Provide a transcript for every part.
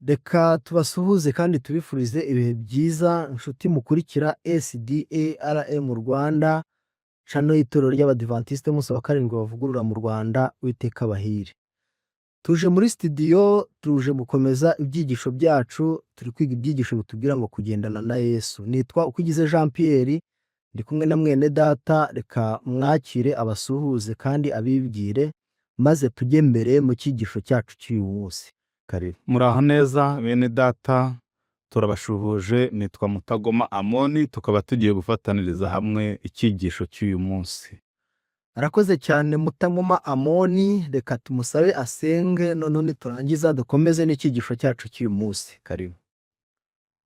Reka tubasuhuze kandi tubifurize ibihe byiza inshuti mukurikira SDARM Rwanda, channel y'itorero ry'Abadiventiste b'umunsi wa karindwi bavugurura mu Rwanda, Uwiteka bahire. Tuje muri studio, tuje gukomeza ibyigisho byacu, turi kwiga ibyigisho bitubwira ngo kugendana na Yesu. Nitwa Ukigize Jean Pierre, ndi kumwe na mwene data, reka mwakire abasuhuze kandi abibwire, maze tujye mbere mu cyigisho cyacu cy'uyu munsi. Karibu. Muraho neza bene data, turabashuhuje. Nitwa Mutagoma Amoni, tukaba tugiye gufataniriza hamwe icyigisho cy'uyu munsi. Arakoze cyane Mutagoma Amoni, reka tumusabe asenge, none turangiza dukomeze n'icyigisho cyacu cy'uyu munsi. Karibu.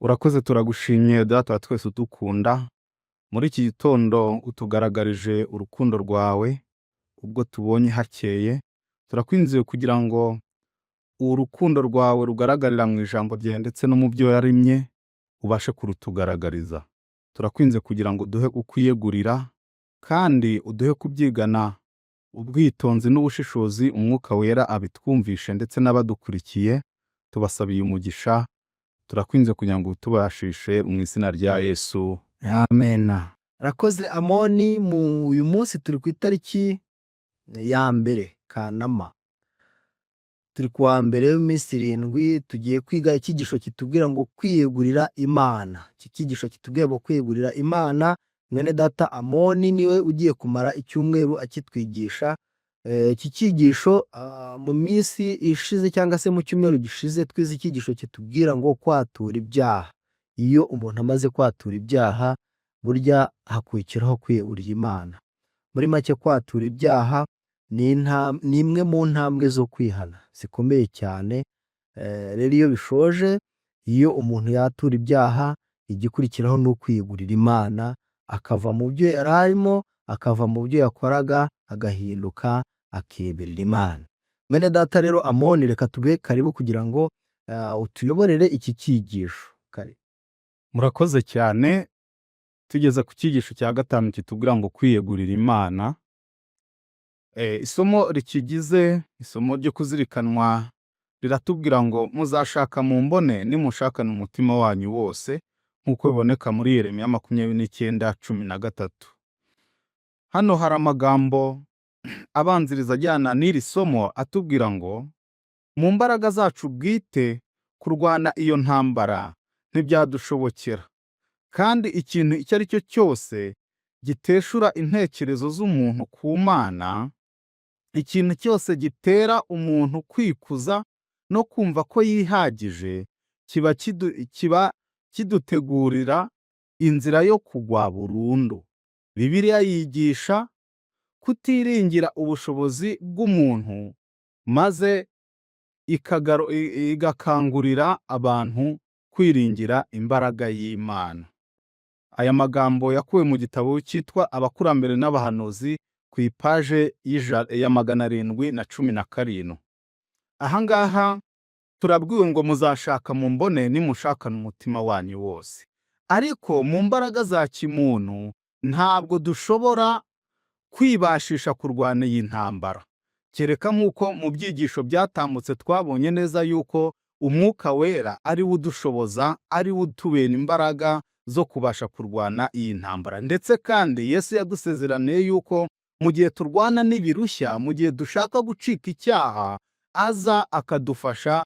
Urakoze, turagushimiye data wa twese udukunda. Muri iki gitondo utugaragarije urukundo rwawe ubwo tubonye hakeye. Turakwinjiye kugira ngo urukundo rwawe rugaragarira mu ijambo ryawe ndetse no mu byo yarimye ubashe kurutugaragariza. Turakwinze kugira ngo duhe ukwiyegurira kandi uduhe kubyigana ubwitonzi n'ubushishozi, umwuka wera abitwumvishe ndetse n'abadukurikiye. Tubasabiye umugisha, turakwinze kugira ngo tubashishe mu izina rya Yesu. Amen. Arakoze Amoni, mu uyu munsi turi ku itariki ya mbere Kanama. Turi kuwa mbere w'iminsi 7, tugiye kwiga icyigisho kitubwira ngo kwiyegurira Imana. Iki cyigisho kitubwira ngo kwiyegurira Imana, mwene data Amoni niwe ugiye kumara icyumweru akitwigisha. Iki cyigisho mu minsi ishize cyangwa se mu cyumweru gishize twize icyigisho kitubwira ngo kwatura ibyaha. Iyo umuntu amaze kwatura ibyaha, burya hakurikiraho kwiyegurira Imana. Muri make kwatura ibyaha ni imwe mu ntambwe zo kwihana zikomeye cyane. Rero iyo bishoje, iyo umuntu yatura ibyaha, igikurikiraho ni ukwiyegurira Imana, akava mu byo yari arimo, akava mu byo yakoraga, agahinduka akiyegerera Imana. Mwene data rero Amoni, reka tube karibu kugira ngo utuyoborere iki cyigisho. Karibu. Murakoze cyane. Tugeze ku cyigisho cya 5 kitubwira ngo kwiyegurira Imana. Isomo rikigize, isomo ryo kuzirikanwa, riratubwira ngo muzashaka mu mbone nimushakana umutima wanyu wose, nk'uko biboneka muri Yeremiya 29:13. Hano hari amagambo abanziriza ajyana n'iri somo atubwira ngo mu mbaraga zacu bwite kurwana iyo ntambara ntibyadushobokera, kandi ikintu icyo ari cyo cyose giteshura intekerezo z'umuntu ku Mana, ikintu cyose gitera umuntu kwikuza no kumva ko yihagije, kiba kidutegurira inzira yo kugwa burundu. Bibiliya yigisha kutiringira ubushobozi bw'umuntu, maze igakangurira abantu kwiringira imbaraga y'Imana. Aya magambo yakuwe mu gitabo cyitwa Abakurambere n'Abahanuzi ku ipaje ya 717. Ahangaha turabwiwe ngo muzashaka mu mbone nimushakana umutima wanyu wose. Ariko mu mbaraga za kimuntu ntabwo dushobora kwibashisha kurwana iyi ntambara, kereka nk'uko mu byigisho byatambutse twabonye neza yuko umwuka wera ari we udushoboza, ari we utubera imbaraga zo kubasha kurwana iyi ntambara. Ndetse kandi Yesu yadusezeraniye yuko mu gihe turwana n'ibirushya, mu gihe dushaka gucika icyaha, aza akadufasha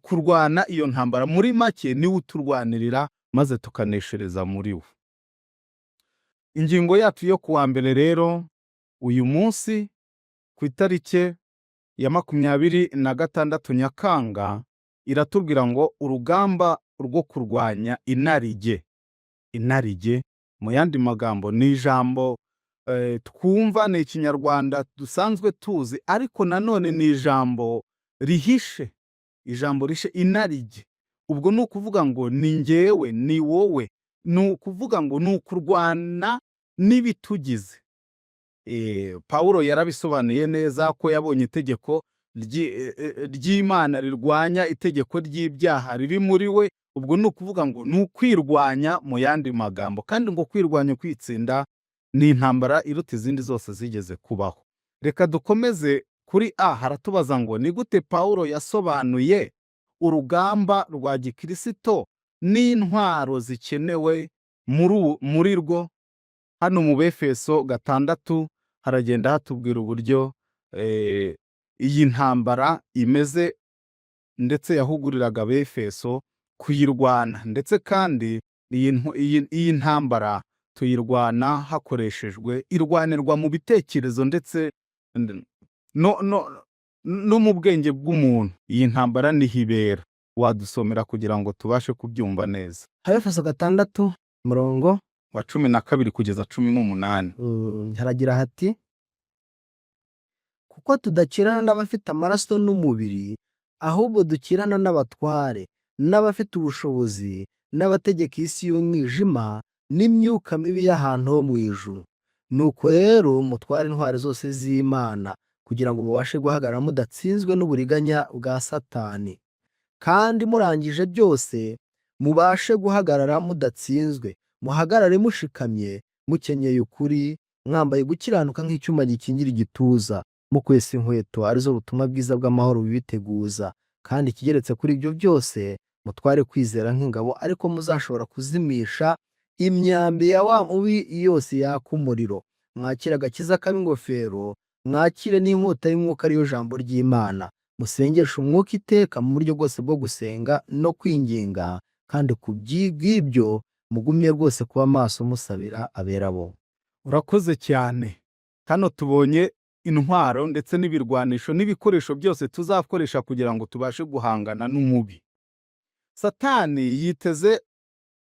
kurwana iyo ntambara. Muri make niwe uturwanirira maze tukaneshereza muri we. Ingingo yacu yo kuwa mbere rero uyu munsi ku itariki ya 26 Nyakanga iratubwira ngo urugamba rwo kurwanya inarijye. Inarijye mu yandi magambo ni ijambo twumva, ni ikinyarwanda dusanzwe tuzi, ariko nanone ni ijambo rihishe. Ijambo rishe inarijye, ubwo ni ukuvuga ngo ni njyewe, ni wowe, ni ukuvuga ngo ni ukurwana n'ibitugize. Pawulo yarabisobanuye neza ko yabonye itegeko ry'Imana rirwanya itegeko ry'ibyaha riri muri we. Ubwo ni ukuvuga ngo ni ukwirwanya mu yandi magambo, kandi ngo kwirwanya kwitsinda ni intambara iruta izindi zose zigeze kubaho. Reka dukomeze kuri haratubaza ngo ni gute Pawulo yasobanuye urugamba rwa gikirisito n'intwaro zikenewe muri rwo. Hano mu Befeso 6 haragenda hatubwira uburyo iyi ntambara imeze, ndetse yahuguriraga Abefeso kuyirwana, ndetse kandi iyi ntambara tuyirwana hakoreshejwe irwanirwa mu bitekerezo ndetse no mu bwenge bw'umuntu. Iyi ntambara niho ibera. Wadusomera kugira ngo tubashe kubyumva neza. Abefeso 6 umurongo wa 12 kugeza 18. haragira hati: kuko tudakirana n'abafite amaraso n'umubiri, ahubwo dukirana n'abatware, n'abafite ubushobozi, n'abategeka isi y'umwijima, n'imyuka mibi y'ahantu ho mu ijuru. Nuko rero mutware intwari zose z'Imana, kugira ngo mubashe guhagarara mudatsinzwe n'uburiganya bwa Satani, kandi murangije byose mubashe guhagarara mudatsinzwe. Muhagarare mushikamye, mukenyeye ukuri, mwambaye gukiranuka nk'icyuma gikingira igituza, mukwesa inkweto arizo butumwa bwiza bw'amahoro bibiteguza. Kandi ikigeretse kuri ibyo byose, mutware kwizera nk'ingabo, ariko muzashobora kuzimisha imyambi ya wa mubi yose yaka umuriro. Mwakire agakiza k'ingofero, mwakire n'inkota y'umwuka ariyo jambo ry'Imana. Musengeshe umwuka iteka mu buryo bwose bwo gusenga no kwinginga, kandi ku bw'ibyo mugumye rwose kuba maso musabira abera bo. Urakoze cyane. Hano tubonye intwaro ndetse n'ibirwanisho n'ibikoresho byose tuzakoresha kugira ngo tubashe guhangana n'umubi.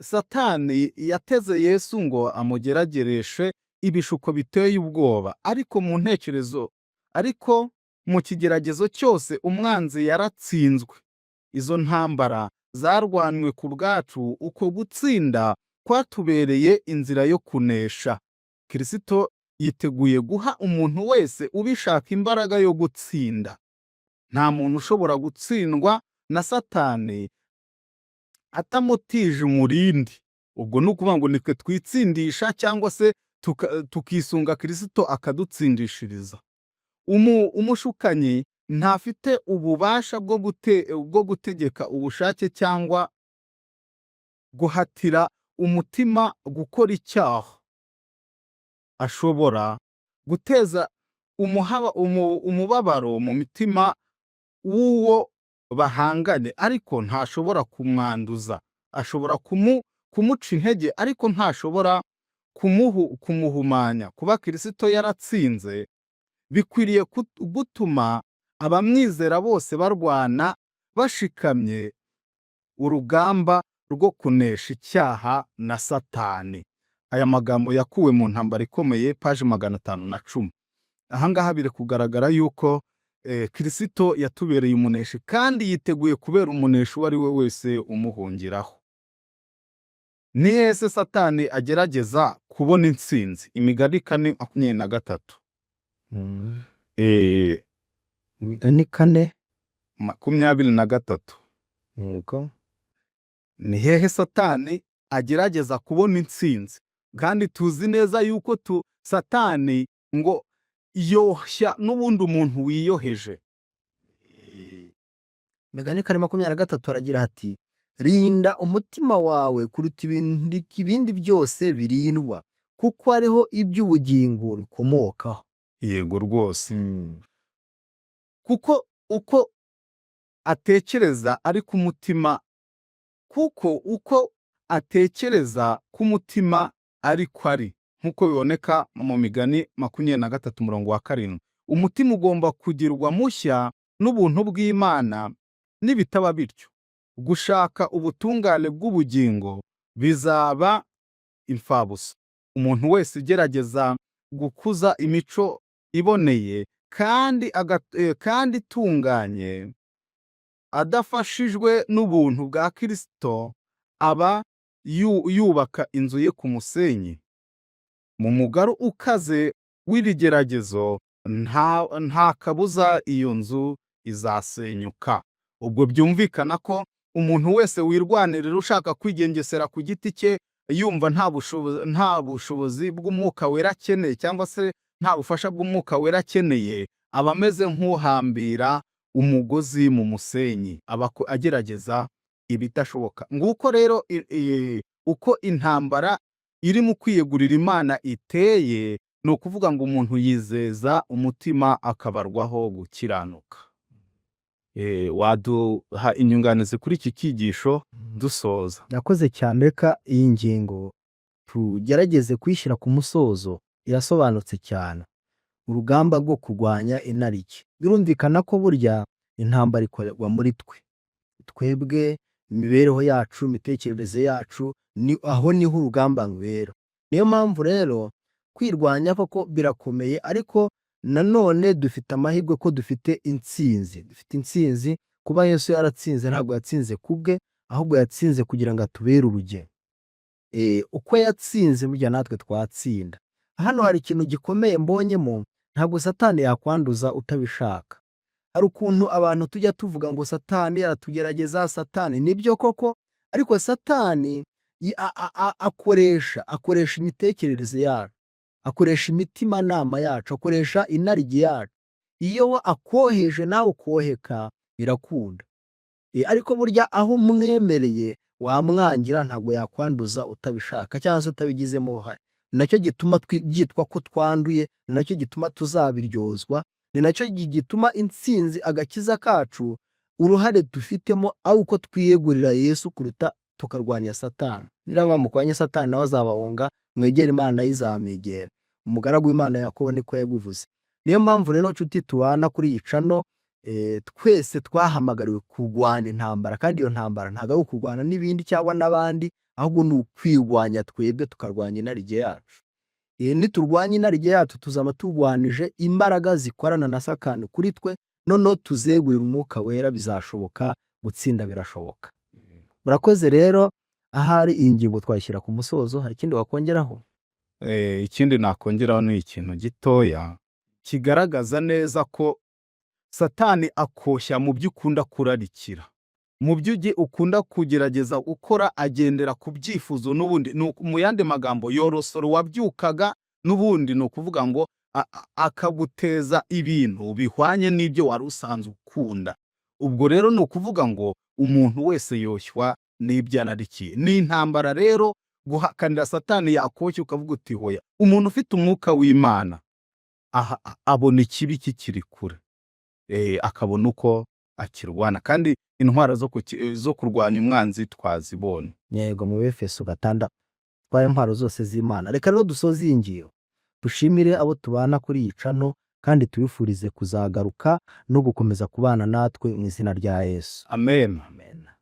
Satani yateze Yesu ngo amugeragereshe ibishuko biteye ubwoba, ariko mu kigeragezo cyose umwanzi yaratsinzwe. Izo ntambara zarwanwe ku bwacu, uko gutsinda kwatubereye inzira yo kunesha. Kristo yiteguye guha umuntu wese ubishaka imbaraga yo gutsinda. Nta muntu ushobora gutsindwa na Satani atamutije umurindi. Ubwo ni ukuvuga ngo nitwe twitsindisha cyangwa se tukisunga Kristo akadutsindishiriza. Umushukanyi ntafite ububasha bwo gutegeka ubushake cyangwa guhatira umutima gukora icyaha. Ashobora guteza umubabaro mu mitima w'uwo bahanganye, ariko ntashobora kumwanduza. Ashobora kumuca intege, ariko ntashobora kumuhumanya. Kuba Kristo yaratsinze bikwiriye gutuma abamwizera bose barwana bashikamye urugamba rwo kunesha icyaha na Satani. Aya magambo yakuwe mu ntambara ikomeye, paji 510. Ahangaha biri kugaragara yuko Kristo yatubereye umuneshi, kandi yiteguye kubera umuneshi uwo ari we wese umuhungiraho. Ni hese Satani agerageza kubona intsinzi. Imigani 4:23. Imigani 4:23. Yego. Ni hehe Satani agerageza kubona intsinzi, kandi tuzi neza yuko Satani ngo yoshya n'ubundi umuntu wiyoheje. Imigani 4:23 aragira ati: rinda umutima wawe kuruta ibindi byose birindwa, kuko ariho iby'ubugingo bikomokaho. Yego rwose. Kuko uko atekereza ari ku mutima, kuko uko atekereza ku mutima ariko ari, nk'uko biboneka mu Migani 23:7. Umutima ugomba kugirwa mushya n'ubuntu bw'Imana. Nibitaba bityo, gushaka ubutungane bw'ubugingo bizaba imfabusa. Umuntu wese ugerageza gukuza imico iboneye kandi itunganye, adafashijwe n'ubuntu bwa Kristo, aba yubaka inzu ye ku musenyi. Mu mugaru ukaze w'ibigeragezo, nta kabuza iyo nzu izasenyuka. Ubwo byumvikana ko umuntu wese wirwanirira ushaka kwigengesera ku giti cye, yumva nta bushobozi bw'umwuka wera akeneye, cyangwa se nta bufasha bw'umwuka wera akeneye, aba ameze nk'uhambira umugozi mu musenyi, aba agerageza ibidashoboka. Nguko rero uko intambara iri mu kwiyegurira Imana iteye, ni ukuvuga ngo umuntu yizeza umutima akabarwaho gukiranuka. Waduha inyunganizi kuri iki cyigisho dusoza? Yakoze cyane. Reka iyi ngingo tugerageze kuyishyira ku musozo, irasobanutse cyane. Urugamba rwo kurwanya inarijye, birumvikana ko burya intambara ikorerwa muri twebwe, imibereho yacu, imitekerereze yacu, aho niho urugamba rubera. Niyo mpamvu rero kwirwanya koko birakomeye, ariko nanone dufite amahirwe ko dufite intsinzi. Kuba Yesu yaratsinze, ntabwo yatsinze kubwe, ahubwo yatsinze kugira ngo atubere urugero. Uko yatsinze burya natwe twatsinda. Hano hari ikintu gikomeye mbonyemo, ntabwo Satani yakwanduza utabishaka. Hari ukuntu abantu tujya tuvuga ngo Satani aratugerageza, Satani nibyo koko, ariko Satani akoresha imitekerereze yacu, akoresha imitimanama yacu, akoresha inarijye yacu. Iyo akoheje nawe ukoheka birakunda. Ariko burya aho umwemereye wamwangira, ntabwo yakwanduza utabishaka cyangwa se utabigizemo uruhare. Nacyo gituma byitwa ko twanduye, nacyo gituma tuzabiryozwa, ni nacyo gituma intsinzi, agakiza kacu, uruhare dufitemo ari uko twiyegurira Yesu kuruta tukarwanya Satani. Niba mukwanya Satani nawe azabahunga, mwegere Imana nayo izamwegera. Umugaragu w'Imana Yakobo niko yabivuze. Niyo mpamvu rero nshuti tubana kuri iyi cano, twese twahamagariwe kurwanya intambara, kandi iyo ntambara ntabwo ari ukurwana n'ibindi cyangwa n'abandi, ahubwo ni ukwirwanya twebwe, tukarwanya inarijye yacu. Niturwanya inarijye yacu, tuzaba turwanije imbaraga zikorana na Satani kuri twe, noneho tuzegurira Umwuka Wera, bizashoboka, gutsinda birashoboka. Murakoze rero, ahari iyi ngingo twashyira ku musozo. Hari ikindi wakongeraho? Ikindi nakongeraho ni ikintu gitoya kigaragaza neza ko Satani akoshya mu byo ukunda kurarikira, mu byo ukunda kugerageza gukora, agendera ku byifuzo. N'ubundi mu yandi magambo, yorosora wabyukaga, n'ubundi ni ukuvuga ngo akaguteza ibintu bihwanye n'ibyo wari usanzwe ukunda. Ubwo rero ni ukuvuga ngo umuntu wese yoshywa n'ibyo ararikiye. Ni intambara rero guhakanira Satani yakoshya, ukavuga uti hoya. Umuntu ufite umwuka w'Imana abona ikibi kikiri kure, akabona uko akirwana, kandi intwara zo kurwanya umwanzi twazibonye. Yego, mu Efeso 6 twaye intwaro zose z'Imana. Reka rero dusoze iyi ngiyo, dushimire abo tubana kuri iyi cano, kandi tubifurize kuzagaruka no gukomeza kubana natwe mu izina rya Yesu. Amen.